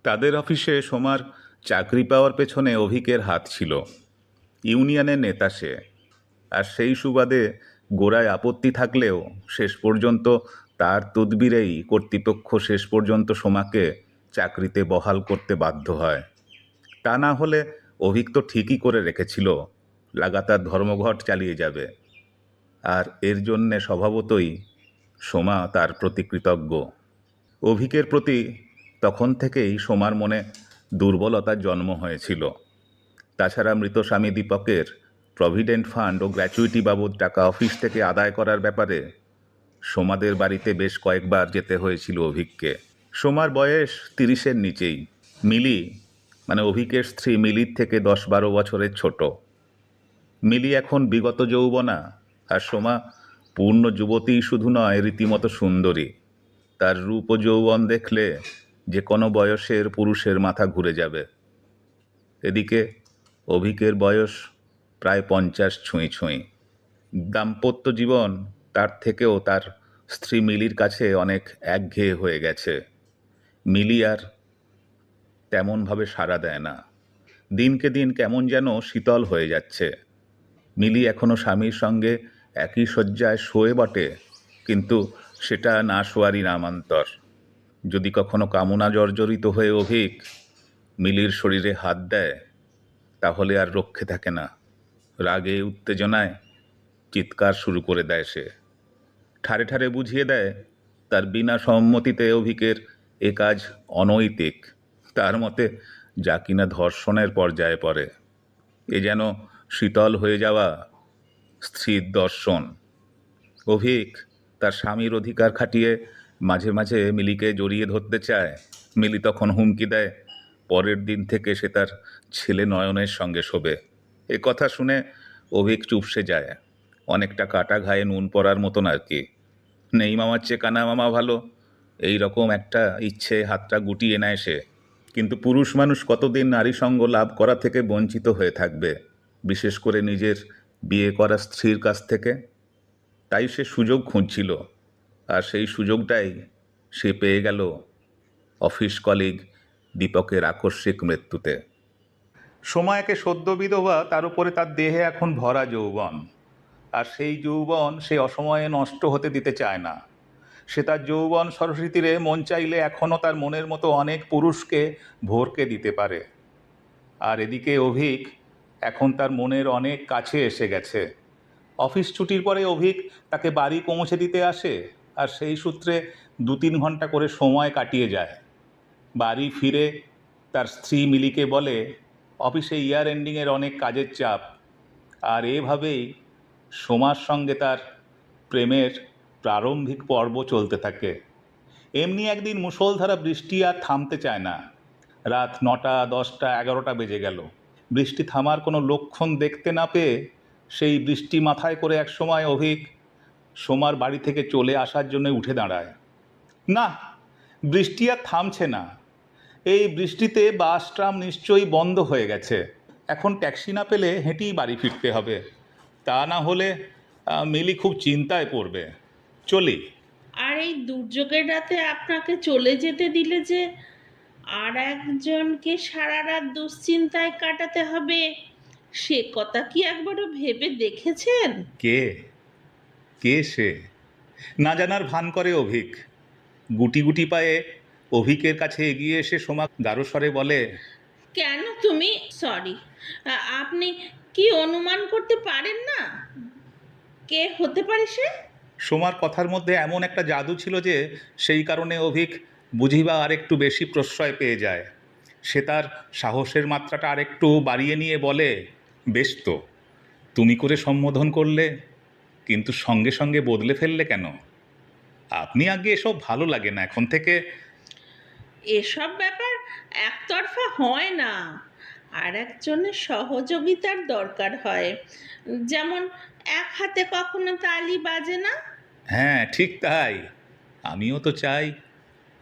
তাদের অফিসে সোমার চাকরি পাওয়ার পেছনে অভিকের হাত ছিল। ইউনিয়নের নেতা সে, আর সেই সুবাদে গোড়ায় আপত্তি থাকলেও শেষ পর্যন্ত তার তদবিরেই কর্তৃপক্ষ শেষ পর্যন্ত সোমাকে চাকরিতে বহাল করতে বাধ্য হয়। তা না হলে অভিক তো ঠিকই করে রেখেছিল লাগাতার ধর্মঘট চালিয়ে যাবে, আর এর জন্যে স্বভাবতই সোমা তার প্রতি কৃতজ্ঞ। অভিকের প্রতি তখন থেকেই সোমার মনে দুর্বলতার জন্ম হয়েছিল। তাছাড়া মৃত স্বামী দীপকের প্রভিডেন্ট ফান্ড ও গ্র্যাচুইটি বাবদ টাকা অফিস থেকে আদায় করার ব্যাপারে সোমাদের বাড়িতে বেশ কয়েকবার যেতে হয়েছিল অভিককে। সোমার বয়স 30-এর নিচেই। মিলি, মানে অভিকের স্ত্রী, মিলির থেকে 10-12 বছরের ছোট। মিলি এখন বিগত যৌবনা, আর সোমা পূর্ণ যুবতী শুধু নয়, রীতিমতো সুন্দরী। তার রূপ ও যৌবন দেখলে যে কোনো বয়সের পুরুষের মাথা ঘুরে যাবে। এদিকে অভিকের বয়স প্রায় 50 ছুঁই ছুঁই। দাম্পত্য জীবন তার থেকেও তার স্ত্রী মিলির কাছে অনেক একঘেয়ে হয়ে গেছে। মিলি আর তেমনভাবে সাড়া দেয় না। দিনকে দিন কেমন যেন শীতল হয়ে যাচ্ছে। মিলি এখনও স্বামীর সঙ্গে একই শয্যায় শোয়ে বটে, কিন্তু সেটা না শোয়ারই নামান্তর। যদি কখনো কামনা জর্জরিত হয়ে অভিক মিলির শরীরে হাত দেয়, তাহলে আর রক্ষে থাকে না। রাগে উত্তেজনায় চিৎকার শুরু করে দেয় সে। ঠারে ঠারে বুঝিয়ে দেয় তার বিনা সম্মতিতে অভিকের এ কাজ অনৈতিক। তার মতে যা কিনা ধর্ষণের পর্যায়ে পড়ে। এ যেন শীতল হয়ে যাওয়া স্ত্রীর দর্শন। অভিক তার স্বামীর অধিকার খাটিয়ে মাঝে মাঝে মিলিকে জড়িয়ে ধরতে চায়। মিলি তখন হুমকি দেয় পরের দিন থেকে সে তার ছেলে নয়নের সঙ্গে শোবে। এ কথা শুনে অভিক চুপসে যায়, অনেকটা কাটা ঘায়ে নুন পড়ার মতন আর কি। নেই মামার চেয়ে কানা মামা ভালো, এই রকম একটা ইচ্ছে হাতটা গুটিয়ে নেয় সে। কিন্তু পুরুষ মানুষ কতদিন নারী সঙ্গ লাভ করা থেকে বঞ্চিত হয়ে থাকবে, বিশেষ করে নিজের বিয়ে করা স্ত্রীর কাছ থেকে? তাই সে সুযোগ খুঁজছিল, আর সেই সুযোগটাই সে পেয়ে গেল অফিস কলিগ দীপকের আকস্মিক মৃত্যুতে। সময়কে সদ্য বিধবা, তার উপরে তার দেহে এখন ভরা যৌবন, আর সেই যৌবন সে অসময়ে নষ্ট হতে দিতে চায় না। সে তার যৌবন সরস্বতী তীরে মন চাইলে এখনও তার মনের মতো অনেক পুরুষকে ভরকে দিতে পারে। আর এদিকে অভিক এখন তার মনের অনেক কাছে এসে গেছে। অফিস ছুটির পরে অভিক তাকে বাড়ি পৌঁছে দিতে আসে, আর সেই সূত্রে 2-3 ঘন্টা করে সময় কাটিয়ে যায়। বাড়ি ফিরে তার স্ত্রী মিলিকে বলে অফিসে ইয়ার এন্ডিংয়ের অনেক কাজের চাপ, আর এভাবেই সোমার সঙ্গে তার প্রেমের প্রারম্ভিক পর্ব চলতে থাকে। এমনি একদিন মুষলধারা বৃষ্টি আর থামতে চায় না। রাত 9টা, 10টা, 11টা বেজে গেল। বৃষ্টি থামার কোনো লক্ষণ দেখতে না পেয়ে সেই বৃষ্টি মাথায় করে একসময় অভিক সোমার বাড়ি থেকে চলে আসার জন্য উঠে দাঁড়ায়। না, বৃষ্টি আর থামছে না। এই বৃষ্টিতে বাস ট্রাম নিশ্চয়ই বন্ধ হয়ে গেছে। এখন ট্যাক্সি না পেলে হেঁটেই বাড়ি ফিরতে হবে, তা না হলে মিলি খুব চিন্তায় পড়বে। চলি। আর এই দুর্যোগের রাতে আপনাকে চলে যেতে দিলে যে আর একজনকে সারা রাত দুশ্চিন্তায় কাটাতে হবে, সে কথা কি একবারও ভেবে দেখেছেন? কে কে সে? না জানার ভান করে অভিক। গুটি গুটি পায়ে অভিকের কাছে এগিয়ে এসে সোমা গারস্বরে বলে, কেন তুমি সরি, আপনি কি অনুমান করতে পারেন না কে হতে পারে সে? সোমার কথার মধ্যে এমন একটা জাদু ছিল যে সেই কারণে অভিক বুঝিবা আর একটু বেশি প্রশ্রয় পেয়ে যায়। সে তার সাহসের মাত্রাটা আর একটু বাড়িয়ে নিয়ে বলে, বেশ তো, তুমি করে সম্বোধন করলে, কিন্তু সঙ্গে সঙ্গে বদলে ফেললে কেন? আপনি আগে এসব ভালো লাগে না এখন থেকে। এসব ব্যাপার একতরফা হয় না, আর একজনের সহযোগিতার দরকার হয়। যেমন এক হাতে কখনো তালি বাজে না। হ্যাঁ, ঠিক তাই। আমিও তো চাই।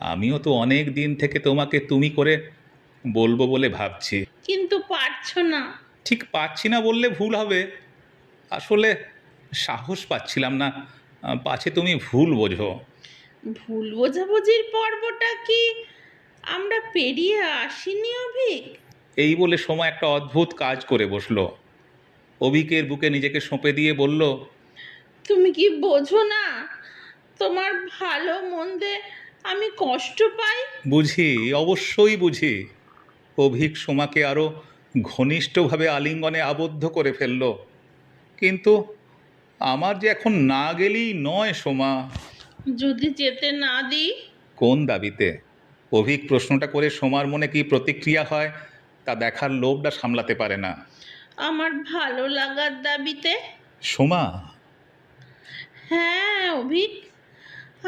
আমিও তো অনেক দিন থেকে তোমাকে তুমি করে বলবো বলে ভাবছি। কিন্তু পারছো না। ঠিক পাচ্ছি না বললে ভুল হবে। আসলে সাহস পাচ্ছিলাম না, পাছে তুমি ভুল বোঝো। ভুল বোঝাবুঝির পর্বটা কি আমরা পেরিয়ে আসিনি অভিক? এই বলে সোমা একটা অদ্ভুত কাজ করে বসলো। অভিকের বুকে নিজেকে সঁপে দিয়ে বলল, তুমি কি বোঝো না? তোমার ভালো মন্দে আমি কষ্ট পাই। বুঝি, অবশ্যই বুঝি। অভিক সোমাকে আরও ঘনিষ্ঠভাবে আলিঙ্গনে আবদ্ধ করে ফেলল। কিন্তু আমার যে এখন না গেলেই নয় সোমা। যদি যেতে না দিই? কোন দাবিতে? অভিক প্রশ্নটা করে সোমার মনে কি প্রতিক্রিয়া হয় তা দেখার লোভটা সামলাতে পারে না। আমার ভালো লাগার দাবিতে। সোমা, হ্যাঁ অভিক,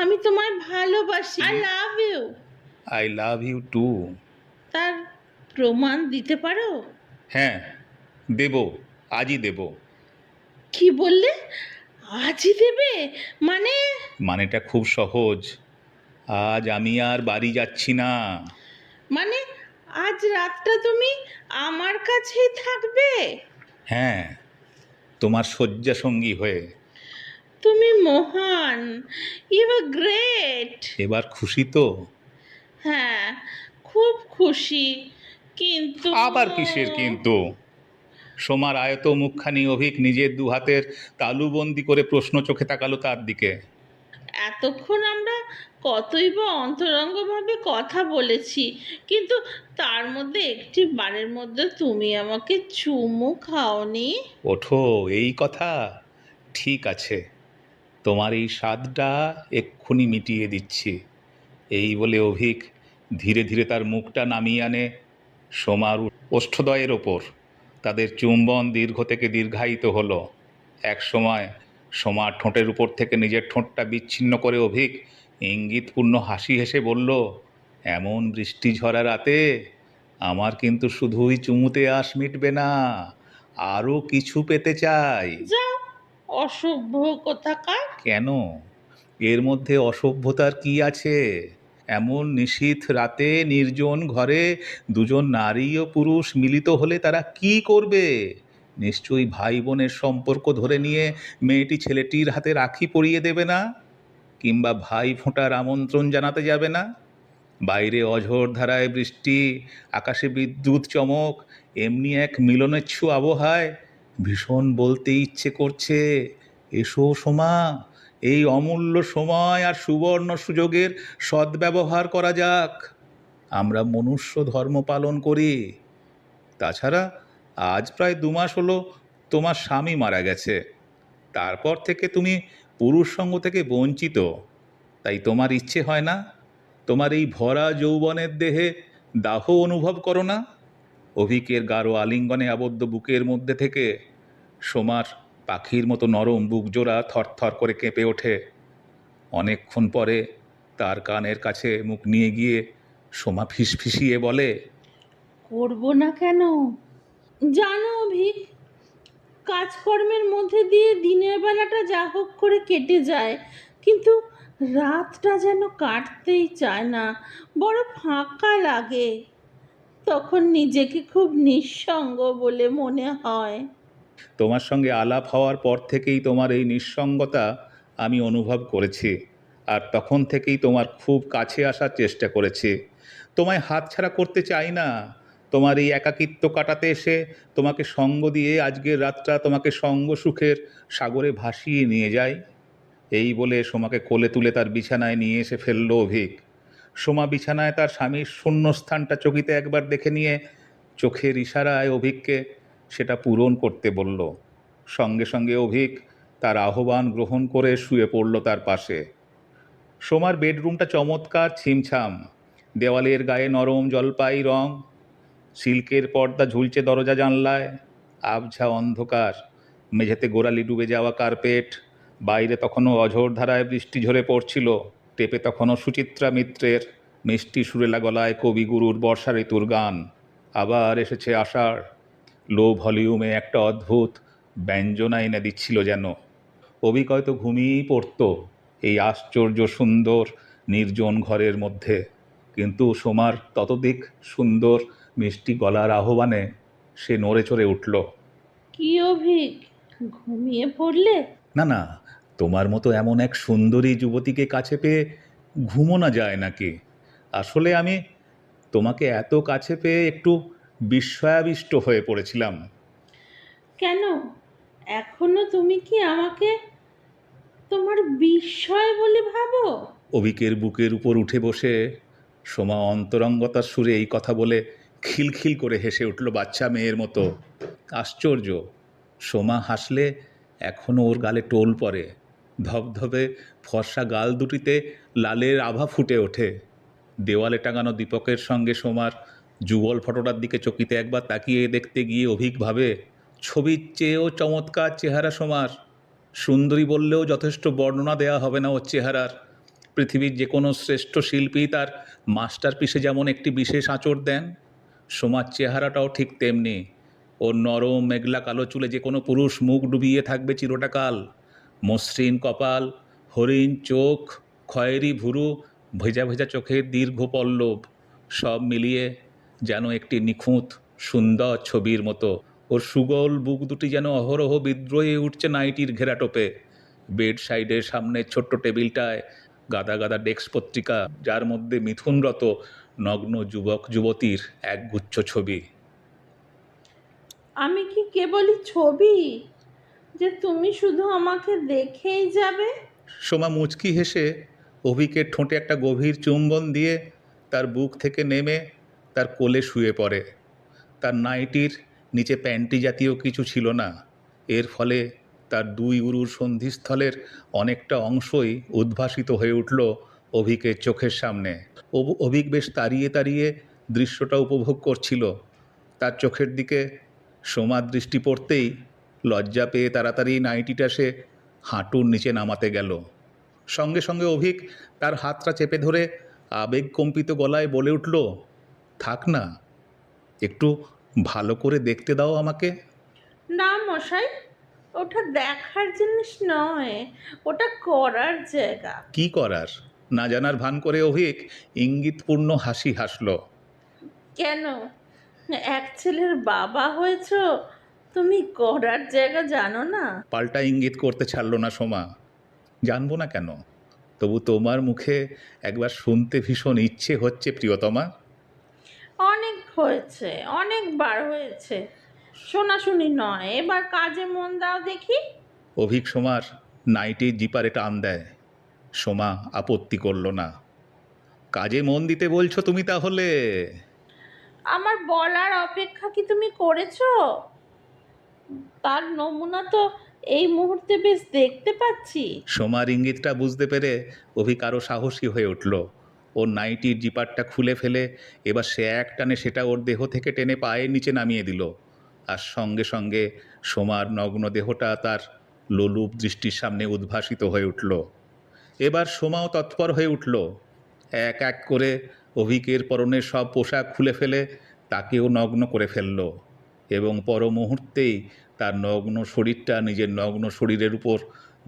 আমি তোমায় ভালোবাসি। I love you. I love you too. তার প্রমাণ দিতে পারো? হ্যাঁ, দেব, আজই দেব। কি বললে? আজই দেবে? মানে? মানেটা খুব সহজ। আজ আমি আর বাড়ি যাচ্ছি না। মানে আজ রাতটা তুমি আমার কাছেই থাকবে? হ্যাঁ, তোমার শয্যাসঙ্গী হয়ে। তুমি মহান, ইউ আর গ্রেট। এবার খুশি তো? হ্যাঁ, খুব খুশি। কিন্তু আবার কিসের কিন্তু? সোমার আয়ত মুখখানি অভিক নিজের দু হাতের তালুবন্দি করে প্রশ্ন চোখে তাকালো তার দিকে। এতক্ষণ আমরা কতই বা অন্তরঙ্গভাবে কথা বলেছি, কিন্তু তার মধ্যে একটি বারের মধ্যে তুমি আমাকে চুমু খাওনি। ওঠো, এই কথা? ঠিক আছে, তোমার এই স্বাদটা এক্ষুনি মিটিয়ে দিচ্ছি। এই বলে অভিক ধীরে ধীরে তার মুখটা নামিয়ে আনে সোমার ওষ্ঠদ্বয়ের ওপর। তাদের চুম্বন দীর্ঘ থেকে দীর্ঘায়িত হলো। এক সময় সোমার ঠোঁটের উপর থেকে নিজের ঠোঁটটা বিচ্ছিন্ন করে অভিক ইঙ্গিতপূর্ণ হাসি হেসে বলল, এমন বৃষ্টি ঝরা রাতে আমার কিন্তু শুধুই চুমুতে আশ মিটবে না, আরও কিছু পেতে চাই। যাও, অসভ্য কোথাকার। কেন? এর মধ্যে অসভ্যতার কি আছে? এমন নিশীথ রাতে নির্জন ঘরে দুজন নারী ও পুরুষ মিলিত হলে তারা কি করবে? নিশ্চয়ই ভাই বোনের সম্পর্ক ধরে নিয়ে মেয়েটি ছেলেটির হাতে রাখি পরিয়ে দেবে না, কিংবা ভাই ফোঁটার আমন্ত্রণ জানাতে যাবে না। বাইরে অঝোর ধারায় বৃষ্টি, আকাশে বিদ্যুৎ চমক, এমনি এক মিলনেচ্ছু আবহাওয়ায় ভীষণ বলতে ইচ্ছে করছে, এসো সোমা, এই অমূল্য সময় আর সুবর্ণ সুযোগের সদ্ব্যবহার করা যাক। আমরা মনুষ্য ধর্ম পালন করি। তাছাড়া আজ প্রায় 2 মাস হলো তোমার স্বামী মারা গেছে। তারপর থেকে তুমি পুরুষ সঙ্গ থেকে বঞ্চিত। তাই তোমার ইচ্ছে হয় না তোমার এই ভরা যৌবনের দেহে দাহ অনুভব করো না? অভিকের গাঢ় আলিঙ্গনে আবদ্ধ বুকের মধ্যে থেকে সোমার পাখির মতো নরম বুকজোড়া থরথর করে কেঁপে ওঠে। অনেকক্ষণ পরে তার কানের কাছে মুখ নিয়ে গিয়ে সোমা ফিসফিসিয়ে বলে, করবো না কেন? জানো অভিক, কাজকর্মের মধ্যে দিয়ে দিনের বেলাটা যা হোক করে কেটে যায়, কিন্তু রাতটা যেন কাটতেই চায় না, বড় ফাঁকা লাগে। তখন নিজেকে খুব নিঃসঙ্গ বলে মনে হয়। তোমার সঙ্গে আলাপ হওয়ার পর থেকেই তোমার এই নিঃসঙ্গতা আমি অনুভব করেছি, আর তখন থেকেই তোমার খুব কাছে আসার চেষ্টা করেছি। তোমায় হাতছাড়া করতে চাই না। তোমার এই একাকিত্ব কাটাতে এসে তোমাকে সঙ্গ দিয়ে আজকের রাতটা তোমাকে সঙ্গ সুখের সাগরে ভাসিয়ে নিয়ে যায়। এই বলে সোমাকে কোলে তুলে তার বিছানায় নিয়ে এসে ফেলল অভিক। সোমা বিছানায় তার স্বামীর শূন্যস্থানটা চকিতে একবার দেখে নিয়ে চোখের ইশারায় অভিককে সেটা পূরণ করতে বলল। সঙ্গে সঙ্গে অভিক তার আহ্বান গ্রহণ করে শুয়ে পড়ল তার পাশে। সোমার বেডরুমটা চমৎকার ছিমছাম। দেওয়ালের গায়ে নরম জলপাই রং, সিল্কের পর্দা ঝুলছে দরজা জানলায়। আবঝা অন্ধকার, মেঝেতে গোড়ালি ডুবে যাওয়া কার্পেট। বাইরে তখনও অঝোর ধারায় বৃষ্টি ঝরে পড়ছিল। টেপে তখনও সুচিত্রা মিত্রের মিষ্টি সুরেলা গলায় কবিগুরুর বর্ষা ঋতুর গান। আবার এসেছে আষাঢ়, লো ভলিউমে একটা অদ্ভুত ব্যঞ্জনা এনে দিচ্ছিল যেন। অভিক হয়তো ঘুমিয়েই পড়ত এই আশ্চর্য সুন্দর নির্জন ঘরের মধ্যে, কিন্তু সোমার ততোধিক সুন্দর মিষ্টি গলার আহ্বানে সে নড়ে চড়ে উঠল। কি অভিক, ঘুমিয়ে পড়লে? না না, তোমার মতো এমন এক সুন্দরী যুবতীকে কাছে পেয়ে ঘুমোনো যায় নাকি? আসলে আমি তোমাকে এত কাছে পেয়ে একটু বিস্ময়াবিষ্ট হয়ে পড়েছিলাম। কেন, এখনো তুমি কি আমাকে তোমার বিস্ময় বলে ভাবো? অভিকের বুকের উপর উঠে বসে সোমা অন্তরঙ্গতার সুরে এই কথা বলে খিলখিল করে হেসে উঠল বাচ্চা মেয়ের মতো। আশ্চর্য, সোমা হাসলে এখনও ওর গালে টোল পড়ে, ধবধবে ফর্সা গাল দুটিতে লালের আভা ফুটে ওঠে। দেওয়ালে টাঙানো দীপকের সঙ্গে সোমার যুগল ফটোটার দিকে চকিতে একবার তাকিয়ে দেখতে গিয়ে অভিক ভাবে, ছবির চেয়েও চমৎকার চেহারা সোমার। সুন্দরী বললেও যথেষ্ট বর্ণনা দেয়া হবে না ওর চেহারার। পৃথিবীর যে কোনো শ্রেষ্ঠ শিল্পী তার মাস্টারপিসে যেমন একটি বিশেষ আঁচড় দেন, সোমার চেহারাটাও ঠিক তেমনি। ওর নরম মেঘলা কালো চুলে যে কোনো পুরুষ মুখ ডুবিয়ে থাকবে চিরটাকাল। মসৃণ কপাল, হরিণ চোখ, খয়েরি ভুরু, ভেজা ভেজা চোখের দীর্ঘ পল্লব, সব মিলিয়ে যেন একটি নিখুঁত সুন্দর ছবির মতো। ওর সুগল বুক দুটি যেন অহরহ বিদ্রোহে উঠছে নাইটির ঘেরাটোপে। বেড সাইডের সামনের ছোট্ট টেবিলটায় গাদা গাদা ডেস্ক পত্রিকা, যার মধ্যে মিথুনরত নগ্ন যুবক যুবতীর একগুচ্ছ ছবি। আমি কি কেবলই ছবি যে তুমি শুধু আমাকে দেখেই যাবে? সোমা মুচকি হেসে অভিকের ঠোঁটে একটা গভীর চুম্বন দিয়ে তার বুক থেকে নেমে তার কোলে শুয়ে পড়ে। তার নাইটির নিচে প্যান্টি জাতীয় কিছু ছিল না, এর ফলে তার দুই উরুর সন্ধিস্থলের অনেকটা অংশই উদ্ভাসিত হয়ে উঠল অভিকের চোখের সামনে। অভিক বেশ তাড়িয়ে তাড়িয়ে দৃশ্যটা উপভোগ করছিল। তার চোখের দিকে সোমার দৃষ্টি পড়তেই লজ্জা পেয়ে তাড়াতাড়ি নাইটিটা সে হাঁটুর নিচে নামাতে গেল। সঙ্গে সঙ্গে অভিক তার হাতটা চেপে ধরে আবেগকম্পিত গলায় বলে উঠল, থাক না, একটু ভালো করে দেখতে দাও আমাকে। না মশাই, ওটা দেখার জিনিস নয়, ওটা করার জায়গা। কি করার? না জানার ভান করে অভিক ইঙ্গিতপূর্ণ হাসি হাসল। কেন, এক ছেলের বাবা হয়েছো, তুমি করার জায়গা জানো না? পাল্টা ইঙ্গিত করতে ছাড়ল না সোমা। জানবো না কেন, তবু তোমার মুখে একবার শুনতে ভীষণ ইচ্ছে হচ্ছে প্রিয়তমা। অনেক হয়েছে, অনেকবার হয়েছে, শোনাশুনি নয়, এবার কাজে মন দাও দেখি। অভিক সোমার নাইটির জিপারে টান দেয়। সোমা আপত্তি করল না। কাজে মন দিতে বলছো তুমি তাহলে? আমার বলার অপেক্ষা কি তুমি করেছো? তার নমুনা তো এই মুহূর্তে বেশ দেখতে পাচ্ছি। সোমার ইঙ্গিতটা বুঝতে পেরে অভিক আরও সাহসী হয়ে উঠল। ওর নাইটির জিপারটা খুলে ফেলে এবার সে এক টানে সেটা ওর দেহ থেকে টেনে পায়ের নিচে নামিয়ে দিল। আর সঙ্গে সঙ্গে সোমার নগ্ন দেহটা তার লোলুপ দৃষ্টির সামনে উদ্ভাসিত হয়ে উঠল। এবার সোমাও তৎপর হয়ে উঠল। এক এক করে অভিকের পরনের সব পোশাক খুলে ফেলে তাকেও নগ্ন করে ফেলল এবং পর মুহূর্তেই তার নগ্ন শরীরটা নিজের নগ্ন শরীরের উপর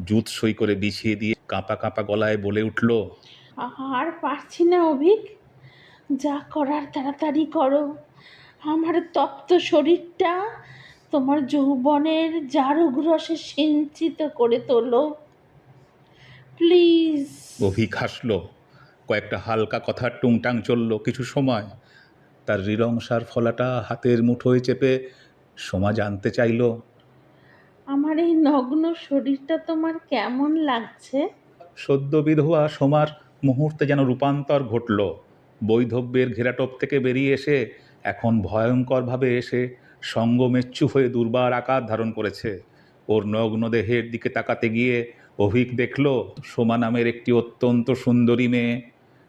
জুৎসই করে বিছিয়ে দিয়ে কাঁপা কাঁপা গলায় বলে উঠল, আর পারছি না অভিক, যা করার তাড়াতাড়ি করো। আমার তপ্ত শরীরটা তোমার যৌবনের জারুগ্রসে সিঞ্চিত করে তোলো প্লিজ। অভিক হাসল। কয়েকটা হালকা কথার টুংটাং চলল কিছু সময়। তার রিলংসার ফলাটা হাতের মুঠোয় চেপে সোমা জানতে চাইল, আমার এই নগ্ন শরীরটা তোমার কেমন লাগছে? সদ্য বিধবা সোমার মুহূর্তে যেন রূপান্তর ঘটল। বৈধব্যের ঘেরাটোপ থেকে বেরিয়ে এসে এখন ভয়ঙ্করভাবে এসে সঙ্গমেচ্ছু হয়ে দুর্বার আকার ধারণ করেছে। ওর নগ্ন দেহের দিকে তাকাতে গিয়ে অভিক দেখল সোমা নামের একটি অত্যন্ত সুন্দরী মেয়ে,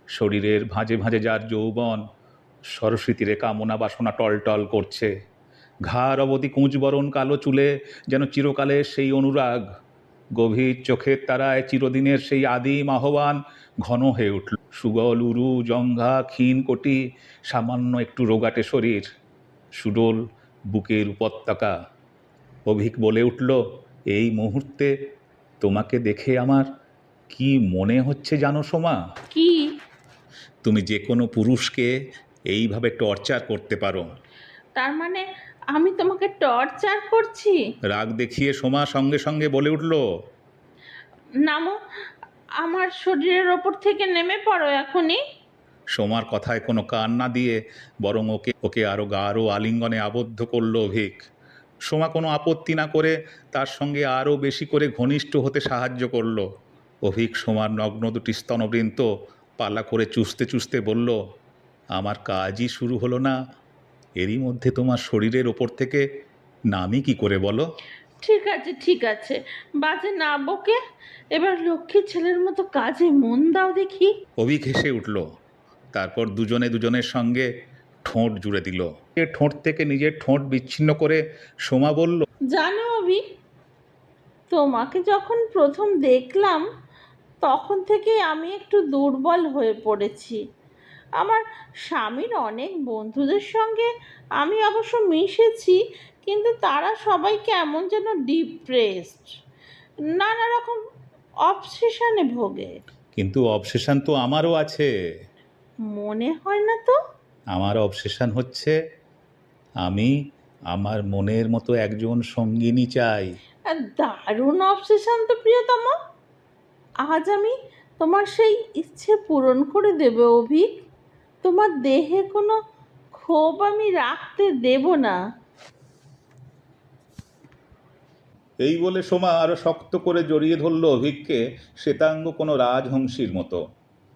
শরীরের ভাঁজে ভাঁজে যার যৌবন সরস্বতীরে কামনা বাসনা টলটল করছে। ঘাড় অবধি কুঁচবরণ কালো চুলে যেন চিরকালের সেই অনুরাগ, গভীর চোখের তারায় চিরদিনের সেই আদিম আহ্বান ঘন হয়ে উঠল। সুগল উরু, জঙ্ঘা, ক্ষীণ কোটি, সামান্য একটু রোগাটে শরীর, সুডোল বুকের উপত্যকা। অভিক বলে উঠল, এই মুহূর্তে তোমাকে দেখে আমার কি মনে হচ্ছে জানো সোমা? কি? তুমি যে কোনো পুরুষকে এইভাবে টর্চার করতে পারো। তার মানে আমি তোমাকে টর্চার করছি? রাগ দেখিয়ে সোমা সঙ্গে সঙ্গে বলে উঠল, নামো, আমার শরীরের ওপর থেকে নেমে পড়ো এখনই। সোমার কথায় কোনো কান না দিয়ে বরং ওকে ওকে আরও গাঢ় আলিঙ্গনে আবদ্ধ করল অভিক। সোমা কোনো আপত্তি না করে তার সঙ্গে আরও বেশি করে ঘনিষ্ঠ হতে সাহায্য করল। অভিক সোমার নগ্ন দুটি স্তনবৃন্ত পালা করে চুষতে চুষতে বলল, আমার কাজই শুরু হলো না, এরই মধ্যে তোমার শরীরের ওপর থেকে নামি কি করে বলো? ঠিক আছে ঠিক আছে, বাজে না বকে, এবার লক্ষ্মী ছেলের মতো কাজে মন দাও দেখি। অভিক হেসে উঠল। তারপর দুজনে দুজনের সঙ্গে ঠোঁট জুড়ে দিল। এ ঠোঁট থেকে নিজের ঠোঁট বিচ্ছিন্ন করে সোমা বলল, জানো অভি, তোমাকে যখন প্রথম দেখলাম তখন থেকেই আমি একটু দুর্বল হয়ে পড়েছি। আমার স্বামীর অনেক বন্ধুদের সঙ্গে আমি অবশ্য মিশেছি, কিন্তু তারা সবাই কেমন যেন ডিপ্রেসড, নানা রকম অবসেশনে ভোগে। কিন্তু অবসেশন তো আমারও আছে। মনে হয় না তো? আমার অবসেশন হচ্ছে আমি আমার মনের মতো একজন সঙ্গিনী চাই। দারুণ অবসেশন তো প্রিয়তমা। আজ আমি তোমার সেই ইচ্ছে পূরণ করে দেব অভিক। তোমার দেহে কোনো ক্ষোভ আমি রাখতে দেব না। এই বলে সোমা আরো শক্ত করে জড়িয়ে ধরল অভিককে, শ্বেতাঙ্গ কোনো রাজহংসীর মতো।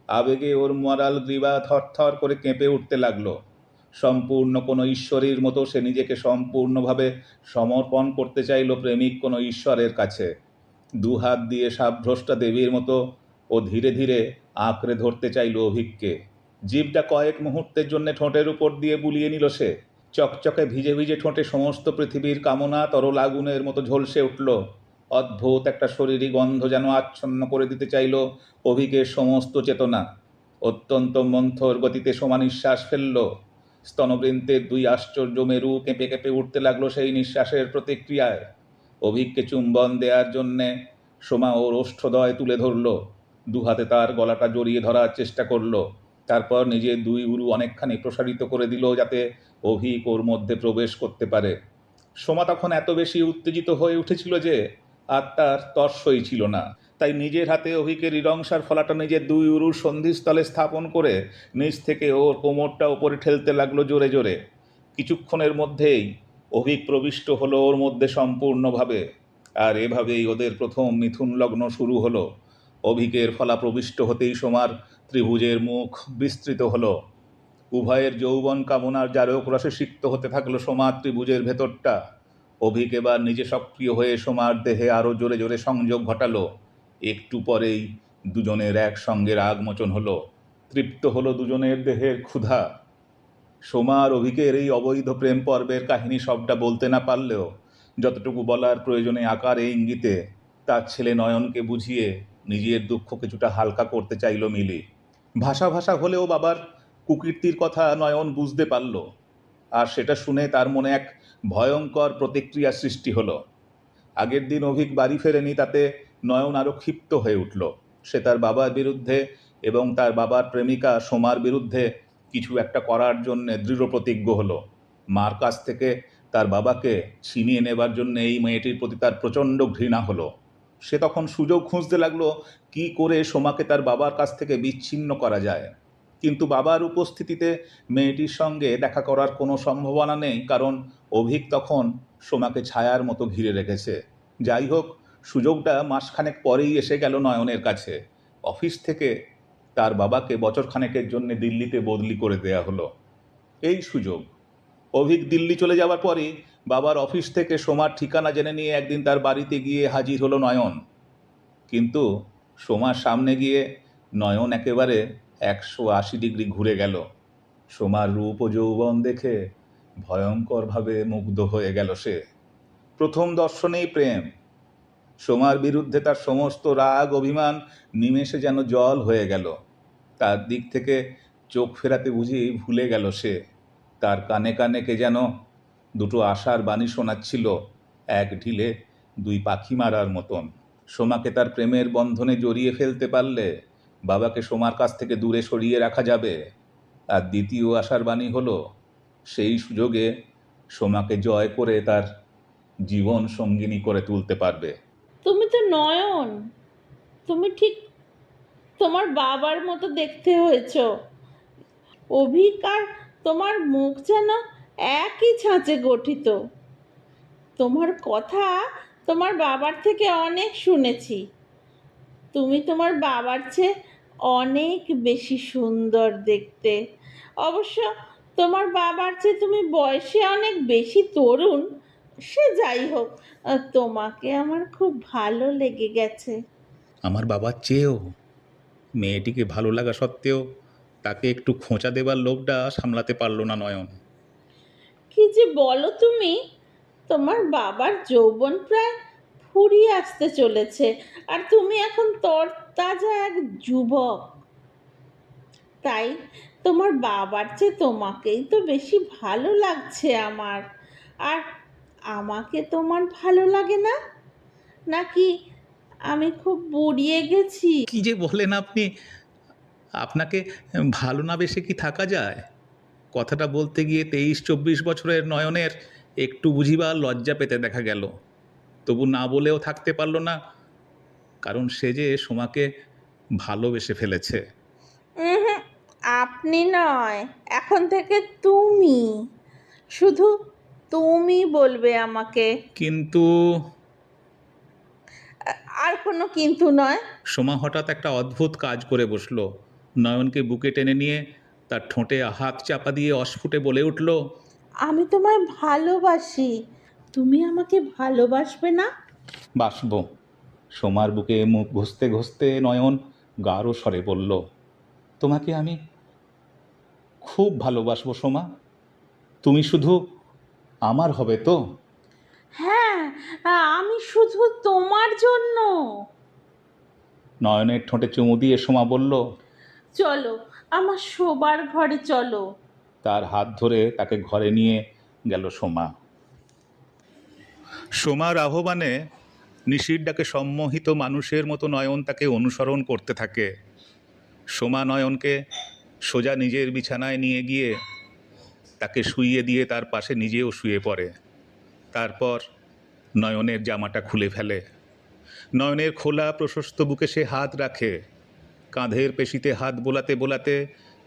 আবেগে ওর মরাল গ্রীবা থরথর করে কেঁপে উঠতে লাগলো। সম্পূর্ণ কোনো ঈশ্বরীর মতো সে নিজেকে সম্পূর্ণভাবে সমর্পণ করতে চাইল প্রেমিক কোনো ঈশ্বরের কাছে। দুহাত দিয়ে সাবভ্রষ্টা দেবীর মতো ও ধীরে ধীরে আঁকড়ে ধরতে চাইল অভিককে। জিভটা কয়েক মুহূর্তের জন্য ঠোঁটের উপর দিয়ে বুলিয়ে নিল সে। চকচকে ভিজে ভিজে ঠোঁটে সমস্ত পৃথিবীর কামনা তরল আগুনের মতো ঝলসে উঠল। অদ্ভুত একটা শরীরী গন্ধ যেন আচ্ছন্ন করে দিতে চাইল অভিকের সমস্ত চেতনা। অত্যন্ত মন্থর গতিতে সোমা নিঃশ্বাস ফেলল। স্তনবৃন্তের দুই আশ্চর্য মেরু কেঁপে কেঁপে উঠতে লাগলো সেই নিঃশ্বাসের প্রতিক্রিয়ায়। অভিককে চুম্বন দেওয়ার জন্যে সোমা ওর ওষ্ঠদয় তুলে ধরল। দুহাতে তার গলাটা জড়িয়ে ধরার চেষ্টা করল। তারপর নিজের দুই উরু অনেকখানি প্রসারিত করে দিল যাতে অভিক ওর মধ্যে প্রবেশ করতে পারে। সোমা তখন এত বেশি উত্তেজিত হয়ে উঠেছিল যে আর তার তর্সই ছিল না। তাই নিজের হাতে অভিকের হৃদংসার ফলাটা নিজের দুই উরুর সন্ধিস্থলে স্থাপন করে নিচ থেকে ওর কোমরটা ওপরে ঠেলতে লাগলো জোরে জোরে। কিছুক্ষণের মধ্যেই অভিক প্রবিষ্ট হলো ওর মধ্যে সম্পূর্ণভাবে। আর এভাবেই ওদের প্রথম মিথুন লগ্ন শুরু হলো। অভিকের ফলা প্রবিষ্ট হতেই সোমার ত্রিভুজের মুখ বিস্তৃত হলো। উভয়ের যৌবন কামনার জারক রসে সিক্ত হতে থাকলো সোমার ত্রিভুজের ভেতরটা। অভিক এবার নিজে সক্রিয় হয়ে সোমার দেহে আরও জোরে জোরে সংযোগ ঘটালো। একটু পরেই দুজনের একসঙ্গে রাগমোচন হলো। তৃপ্ত হলো দুজনের দেহের ক্ষুধা। সোমা আর অভিকের এই অবৈধ প্রেম পর্বের কাহিনী সবটা বলতে না পারলেও যতটুকু বলার প্রয়োজনে আকারে ইঙ্গিতে তার ছেলে নয়নকে বুঝিয়ে নিজের দুঃখ কিছুটা হালকা করতে চাইল মিলি। ভাষা ভাষা হলেও বাবার কুকীর্তির কথা নয়ন বুঝতে পারল। আর সেটা শুনে তার মনে এক ভয়ঙ্কর প্রতিক্রিয়া সৃষ্টি হলো। আগের দিন অভিক বাড়ি ফেরেনি, তাতে নয়ন আরও ক্ষিপ্ত হয়ে উঠল। সে তার বাবার বিরুদ্ধে এবং তার বাবার প্রেমিকা সোমার বিরুদ্ধে কিছু একটা করার জন্য দৃঢ় প্রতিজ্ঞ হলো। মার কাছ থেকে তার বাবাকে ছিনিয়ে নেবার জন্য এই মেয়েটির প্রতি তার প্রচণ্ড ঘৃণা হলো। সে তখন সুযোগ খুঁজতে লাগলো কি করে সোমাকে তার বাবার কাছ থেকে বিচ্ছিন্ন করা যায়। কিন্তু বাবার উপস্থিতিতে মেয়েটির সঙ্গে দেখা করার কোনো সম্ভাবনা নেই, কারণ অভিক তখন সোমাকে ছায়ার মতো ঘিরে রেখেছে। যাই হোক, সুযোগটা মাসখানেক পরেই এসে গেল নয়নের কাছে। অফিস থেকে তার বাবাকে বছরখানেকের জন্য দিল্লিতে বদলি করে দেয়া হলো। এই সুযোগ। অভিক দিল্লি চলে যাওয়ার পরই বাবার অফিস থেকে সোমার ঠিকানা জেনে নিয়ে একদিন তার বাড়িতে গিয়ে হাজির হলো নয়ন। কিন্তু সোমার সামনে গিয়ে নয়ন একেবারে 180 ডিগ্রি ঘুরে গেল। সোমার রূপ ও যৌবন দেখে ভয়ঙ্করভাবে মুগ্ধ হয়ে গেল সে। প্রথম দর্শনেই প্রেম। সোমার বিরুদ্ধে তার সমস্ত রাগ অভিমান নিমেষে যেন জল হয়ে গেল। তার দিক থেকে চোখ ফেরাতে বুঝি ভুলে গেল সে। তার কানে কানে কে যেন দুটো আশার বাণী শোনাচ্ছিল, এক ঢিলে দুই পাখি মারার মতন। সোমাকে তার প্রেমের বন্ধনে জড়িয়ে ফেলতে পারলে বাবাকে সোমার কাছ থেকে দূরে সরিয়ে রাখা যাবে। আর দ্বিতীয় আশার বাণী হলো সেই সুযোগে সোমাকে জয় করে তার জীবন সঙ্গিনী করে তুলতে পারবে। তুমি তো নয়ন, তুমি ঠিক তোমার বাবার মতো দেখতে হয়েছ। অভিক আর তোমার মুখ যেন একই ছাঁচে গঠিত। তোমার কথা তোমার বাবার থেকে অনেক শুনেছি। তুমি তোমার বাবার চেয়ে অনেক বেশি সুন্দর দেখতে। অবশ্য তোমার বাবার চেয়ে তুমি বয়সে অনেক বেশি তরুণ। সে যাই হোক, তোমাকে আমার খুব ভালো লেগে গেছে। আমার বাবার চেয়েও? মেয়েটিকে ভালো লাগা সত্ত্বেও তাকে একটু খোঁচা দেবার লোভটা সামলাতে পারল না নয়ন। কি যে বলো তুমি! তোমার বাবার যৌবন প্রায় ফুরিয়ে আসতে চলেছে, আর তুমি এখন তরতাজা এক যুবক। তাই তোমার বাবার চেয়ে তোমাকেই তো বেশি ভালো লাগছে আমার। আর আমাকে তোমার ভালো লাগে না? নাকি আমি খুব বুড়িয়ে গেছি? কি যে বলেন আপনি! আপনাকে ভালো না বেসে কি থাকা যায়? কথাটা বলতে গিয়ে 23-24 বছরের নয়নের একটু বুঝিবা লজ্জা পেতে দেখা গেল। তবু না বলেও থাকতে পারল না, কারণ সে যে সোমাকে ভালোবেসে ফেলেছে। উহুম, আপনি নয়, এখন থেকে তুমি। শুধু তুমি বলবে আমাকে। কিন্তু আর কোনো কিন্তু নয়। সোমা হঠাৎ একটা অদ্ভুত কাজ করে বসল। নয়নকে বুকে টেনে নিয়ে তার ঠোঁটে হাত চাপা দিয়ে অস্ফুটে বলে উঠল, আমি তোমায় ভালোবাসি। তুমি আমাকে ভালোবাসবে না? বাসবো। সোমার বুকে মুখ ঘষতে ঘষতে নয়ন গাঢ় স্বরে বলল, তোমাকে আমি খুব ভালোবাসবো সোমা। তুমি শুধু আমার হবে তো? হ্যাঁ, আমি শুধু তোমার জন্য। নয়নের ঠোঁটে চুমু দিয়ে সোমা বলল, চলো, আমার শোবার ঘরে চলো। তার হাত ধরে তাকে ঘরে নিয়ে গেল সোমা। সোমার আহ্বানে নিশির ডাকে সম্মোহিত মানুষের মতো নয়ন তাকে অনুসরণ করতে থাকে। সোমা নয়নকে সোজা নিজের বিছানায় নিয়ে গিয়ে তাকে শুইয়ে দিয়ে তার পাশে নিজেও শুয়ে পড়ে। তারপর নয়নের জামাটা খুলে ফেলে। নয়নের খোলা প্রশস্ত বুকে সে হাত রাখে। কাঁধের পেশিতে হাত বোলাতে বোলাতে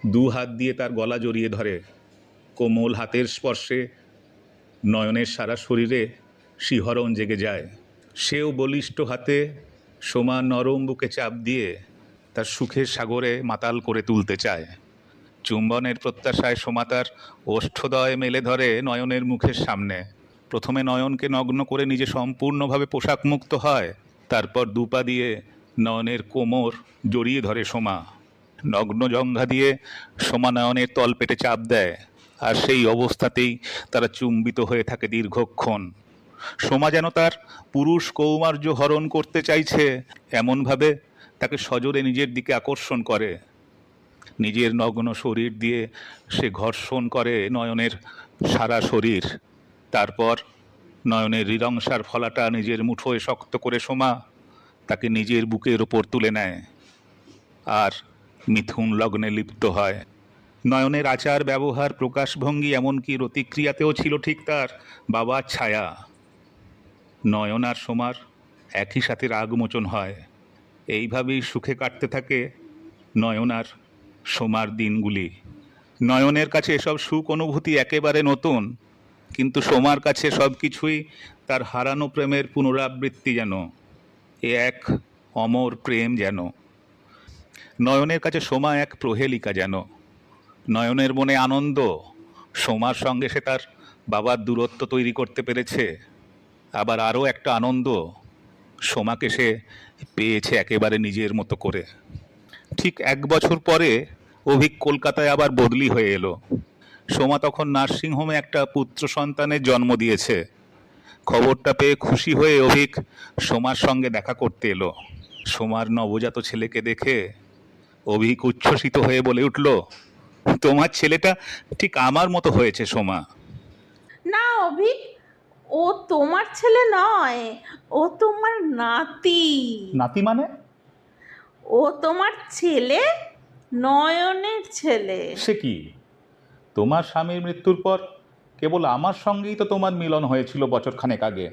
2 হাত দিয়ে তার গলা জড়িয়ে ধরে। কোমল হাতের স্পর্শে নয়নের সারা শরীরে শিহরণ জেগে যায়। সেও বলিষ্ঠ হাতে সোমা নরম বুকে চাপ দিয়ে তার সুখের সাগরে মাতাল করে তুলতে চায়। চুম্বনের প্রত্যাশায় সোমা তার ওষ্ঠদয় মেলে ধরে নয়নের মুখের সামনে। প্রথমে নয়নকে নগ্ন করে নিজে সম্পূর্ণভাবে পোশাক মুক্ত হয়। তারপর 2 পা দিয়ে নয়নের কোমর জড়িয়ে ধরে সোমা। নগ্ন জঙ্ঘা দিয়ে সোমা নয়নের তলপেটে চাপ দেয়, আর সেই অবস্থাতেই তারা চুম্বিত হয়ে থাকে দীর্ঘক্ষণ। সোমা যেন তার পুরুষ কৌমার্য হরণ করতে চাইছে, এমনভাবে তাকে সজোরে নিজের দিকে আকর্ষণ করে। নিজের নগ্ন শরীর দিয়ে সে ঘর্ষণ করে নয়নের সারা শরীর। তারপর নয়নের হৃদংসার ফলাটা নিজের মুঠোয় শক্ত করে সোমা তাকে নিজের বুকের ওপর তুলে নেয় আর মিথুন লগ্নে লিপ্ত হয়। নয়নের আচার ব্যবহার প্রকাশভঙ্গি এমনকি রতিক্রিয়াতেও ছিল ঠিক তার বাবার ছায়া। নয়ন আর সোমার একই সাথে রাগমোচন হয়। এইভাবেই সুখে কাটতে থাকে নয়ন আর সোমার দিনগুলি। নয়নের কাছে এসব সুখ অনুভূতি একেবারে নতুন, কিন্তু সোমার কাছে সব কিছুই তার হারানো প্রেমের পুনরাবৃত্তি যেন। এ এক অমর প্রেম যেন। নয়নের কাছে সোমা এক প্রহেলিকা যেন। নয়নের মনে আনন্দ, সোমার সঙ্গে সে তার বাবার দূরত্ব তৈরি করতে পেরেছে। আবার আরও একটা আনন্দ, সোমাকে সে পেয়েছে একেবারে নিজের মতো করে। ঠিক 1 বছর পরে অভিক কলকাতায় আবার বদলি হয়ে এলো। সোমা তখন নার্সিংহোমে একটা পুত্র সন্তানের জন্ম দিয়েছে। খবরটা পেয়ে খুশি হয়ে অভিক সোমার সঙ্গে দেখা করতে এলো। সোমার নবজাত ছেলেকে দেখে অভিক উচ্ছ্বসিত হয়ে বলে উঠল, তোমার ছেলেটা ঠিক আমার মতো হয়েছে সোমা। না অভিক, ও তোমার ছেলে নয়, ও তোমার নাতি। নাতি মানে? ও তোমার ছেলে, নয়নের ছেলে। সে কি? তোমার স্বামীর মৃত্যুর পর কেবল আমার সঙ্গেই তো তোমার মিলন হয়েছিল বছরখানেক আগে।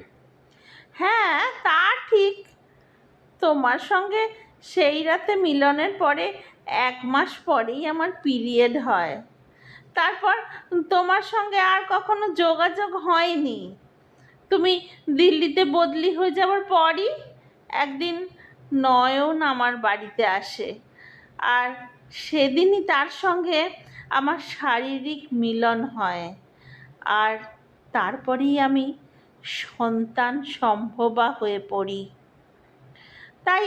হ্যাঁ, তা ঠিক। তোমার সঙ্গে সেই রাতে মিলনের পরে 1 মাস পরেই আমার পিরিয়ড হয়। তারপর তোমার সঙ্গে আর কখনো যোগাযোগ হয়নি। তুমি দিল্লিতে বদলি হয়ে যাওয়ার পরই একদিন নয়ন আমার বাড়িতে আসে, আর সেদিনই তার সঙ্গে আমার শারীরিক মিলন হয়। আর তারপরেই আমি সন্তান সম্ভবা হয়ে পড়ি। তাই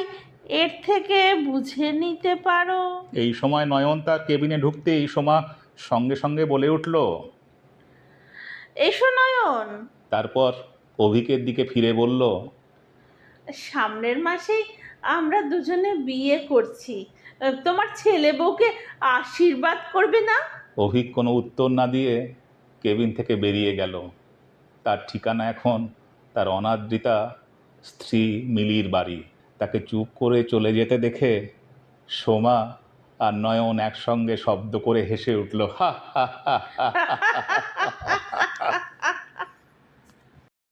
এর থেকে বুঝে নিতে পারো। এই সময় নয়ন তার কেবিনে ঢুকতেই সোমা সঙ্গে সঙ্গে বলে উঠল, এসো নয়ন। তারপর অভিকের দিকে ফিরে বলল, সামনের মাসেই আমরা দুজনে বিয়ে করছি, তোমার ছেলে বউকে আশীর্বাদ করবে না? অভিক কোনো উত্তর না দিয়ে কেবিন থেকে বেরিয়ে গেল। তার ঠিকানা এখন তার অনাদৃতা স্ত্রী মিলির বাড়ি। তাকে চুপ করে চলে যেতে দেখে সোমা আর নয়ন একসঙ্গে শব্দ করে হেসে উঠল, হা হা হা হা।